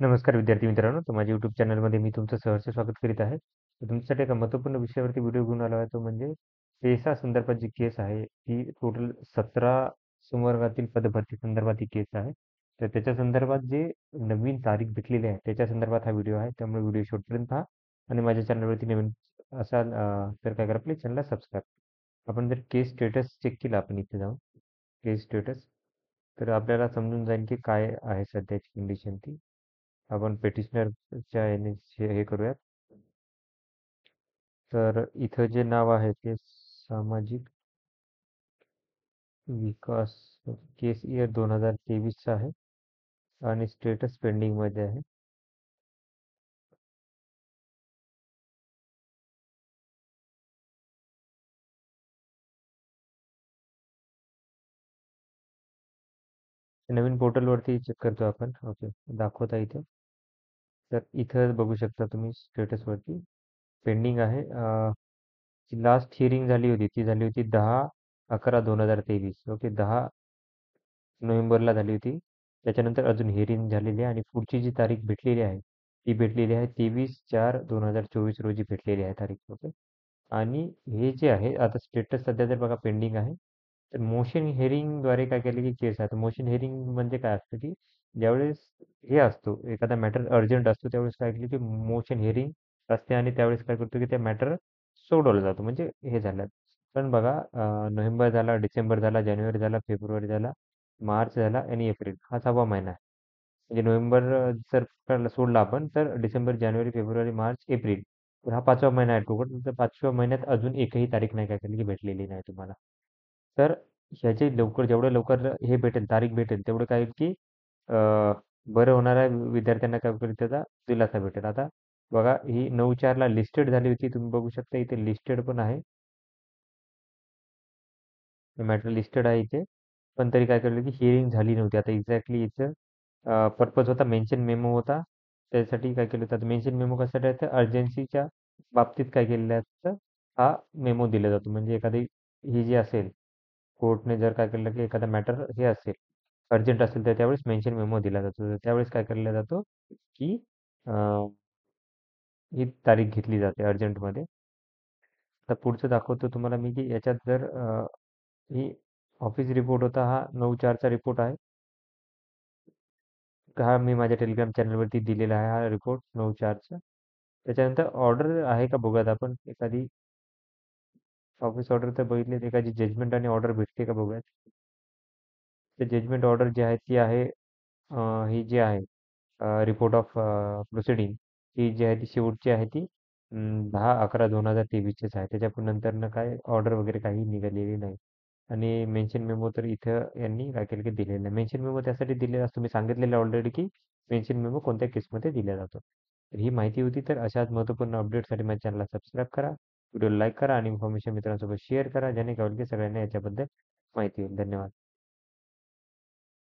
नमस्कार विद्यार्थी मित्रांनो, तर माझ्या YouTube चॅनलमध्ये मी तुमचं सहर्ष स्वागत करीत आहे. तर तुमच्यासाठी एका महत्त्वपूर्ण विषयावरती व्हिडिओ घेऊन आलो आहे, तो म्हणजे पेसा संदर्भात जी केस आहे, ती टोटल 17 संवर्गातील पदभरती संदर्भात ही केस आहे. तर त्याच्या संदर्भात जे नवीन तारीख भेटलेली आहे, त्याच्या संदर्भात हा व्हिडिओ आहे. त्यामुळे व्हिडिओ शेवटपर्यंत पहा आणि माझ्या चॅनलवरती नवीन असाल तर काय करा, आपल्या चॅनलला सबस्क्राईब. आपण जर केस स्टेटस चेक केला आपण इथे जाऊन केस स्टेटस, तर आपल्याला समजून जाईल की काय आहे सध्याची कंडिशन ती. आपण पेटिशनरच्या याने हे करूयात. तर इथं जे नाव आहे ते सामाजिक विकास केस इयर 2023 आहे आणि स्टेटस पेंडिंग मध्ये आहे. नवीन पोर्टलवरती चेक करतो आपण. ओके, दाखवता इथे. तर इथं बघू शकता तुम्ही स्टेटस वरती पेंडिंग आहे. लास्ट हिअरिंग झाली होती ती झाली होती 10/11/2023. ओके, 10 नोव्हेंबरला झाली होती. त्याच्यानंतर अजून हिअरिंग झालेली आहे आणि पुढची जी तारीख भेटलेली आहे ती भेटलेली आहे 23/4/2024 रोजी भेटलेली आहे तारीख. ओके, आणि हे जे आहे आता स्टेटस सध्या तर बघा पेंडिंग आहे. तर मोशन हिअरिंगद्वारे काय केलं की केस आहे. मोशन हिअरिंग म्हणजे काय असतं की ज्यावेळेस हे असतो एखादा मॅटर अर्जंट असतो त्यावेळेस काय केलं की मोशन हिअरिंग असते आणि त्यावेळेस काय करतो की ते मॅटर सोडवलं जातो म्हणजे हे झालं. पण बघा नोव्हेंबर झाला, डिसेंबर झाला, जानेवारी झाला, फेब्रुवारी झाला, मार्च झाला आणि एप्रिल हा 6वा महिना आहे. म्हणजे नोव्हेंबर जर सोडला आपण तर डिसेंबर, जानेवारी, फेब्रुवारी, मार्च, एप्रिल तर हा 5वा महिना आहे टोटल. तर 5व्या महिन्यात अजून एकही तारीख नाही काय केली की भेटलेली नाही तुम्हाला. तर ह्याचे लवकर जेवढं लवकर हे भेटेल तारीख भेटेल तेवढं काय होईल की बरं होणाऱ्या विद्यार्थ्यांना काय होईल त्याचा दिलासा भेटेल. आता बघा ही 9/4 ला लिस्टेड झाली होती. तुम्ही बघू शकता इथे लिस्टेड पण आहे. मॅटर लिस्टेड आहे इथे. पण तरी काय केलं की हिअरिंग झाली नव्हती. आता एक्झॅक्टली इथं पर्पज होता मेन्शन मेमो होता. त्यासाठी काय केलं होतं मेन्शन मेमो कशासाठी आहे तर अर्जन्सीच्या बाबतीत काय केलेलं असतं हा मेमो दिला जातो. म्हणजे एखादी ही जी असेल कोर्टने जर काय केलं की एखादा मॅटर हे असेल अर्जंट असेल तर त्यावेळेस मेन्शन मेमो दिला जातो. तर त्यावेळेस काय केला जातो की ही तारीख घेतली जाते अर्जंटमध्ये. आता पुढचं दाखवतो तुम्हाला मी की याच्यात जर ही ऑफिस रिपोर्ट होता हा 9/4 चा रिपोर्ट आहे. हा मी माझ्या टेलिग्राम चॅनलवरती दिलेला आहे हा रिपोर्ट 9/4 चा. त्याच्यानंतर ऑर्डर आहे का बघूयात आपण एखादी ऑफिस ऑर्डर तर बघितली एखादी जजमेंट आणि ऑर्डर भेटते का बघूयात. ते जजमेंट ऑर्डर जी आहे ती आहे ही जी आहे रिपोर्ट ऑफ प्रोसिडिंग ही जी आहे ती शेवटची आहे ती 10/11/2023चीच आहे. त्याच्या नंतरनं काय ऑर्डर वगैरे काही निघालेली नाही. आणि मेन्शन मेमो तर इथं यांनी काय केलं की दिलेलं नाही. मेन्शन मेमो त्यासाठी दिलेला असतो मी सांगितलेलं ऑलरेडी की मेन्शन मेमो कोणत्या केसमध्ये दिला जातो. तर ही माहिती होती. तर अशाच महत्त्वपूर्ण अपडेटसाठी माझ्या चॅनलला सबस्क्राईब करा, व्हिडिओ लाईक करा आणि इन्फॉर्मेशन मित्रांसोबत शेअर करा, जेणे काय होईल की सगळ्यांना याच्याबद्दल माहिती होईल. धन्यवाद.